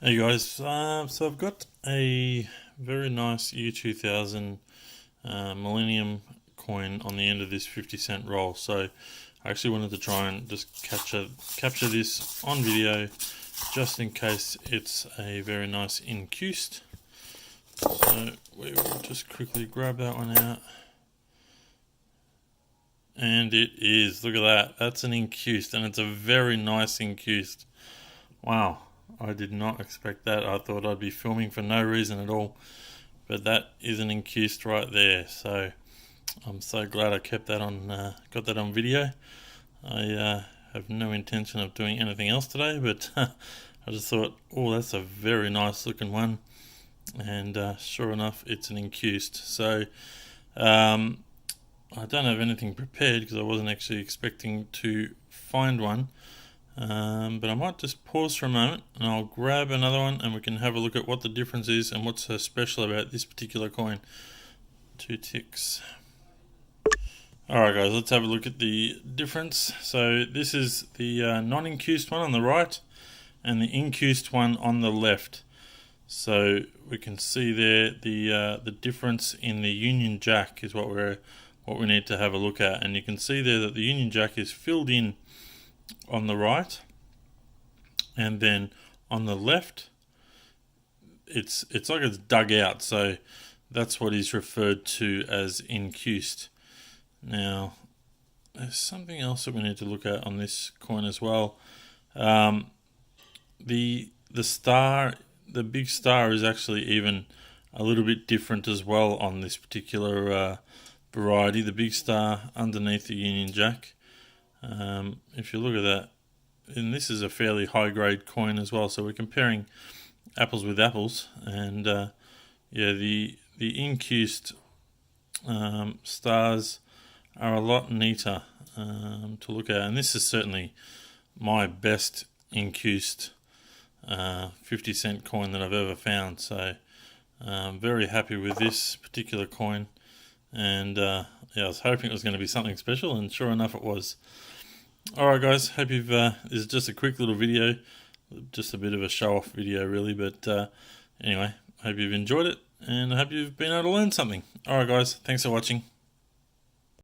Hey guys, so I've got a very nice year 2000 Millennium coin on the end of this 50 cent roll. So I actually wanted to try and just capture this on video, just in case it's a very nice incused. So we will just quickly grab that one out. And it is, look at that, that's an incused, and it's a very nice incused. Wow, I did not expect that. I thought I'd be filming for no reason at all, but that is an incused right there. So I'm so glad I kept that on, got that on video. I have no intention of doing anything else today, but I just thought, oh, that's a very nice looking one, and sure enough, it's an incused. So I don't have anything prepared because I wasn't actually expecting to find one. But I might just pause for a moment and I'll grab another one and we can have a look at what the difference is and what's so special about this particular coin. 2 ticks. Alright guys, let's have a look at the difference. So this is the non-incused one on the right and the incused one on the left. So we can see there the difference in the Union Jack is what we need to have a look at, and you can see there that the Union Jack is filled in on the right, and then on the left it's like it's dug out, so that's what is referred to as incused. Now there's something else that we need to look at on this coin as well. The star, the big star, is actually even a little bit different as well on this particular variety. The big star underneath the Union Jack. If you look at that, and this is a fairly high grade coin as well, so we're comparing apples with apples, and yeah, the incused stars are a lot neater to look at, and this is certainly my best incused 50 cent coin that I've ever found. So I'm very happy with this particular coin, and yeah, I was hoping it was going to be something special, and sure enough it was. Alright guys, hope you've, this is just a quick little video, just a bit of a show off video really, but anyway, hope you've enjoyed it, and I hope you've been able to learn something. Alright guys, thanks for watching.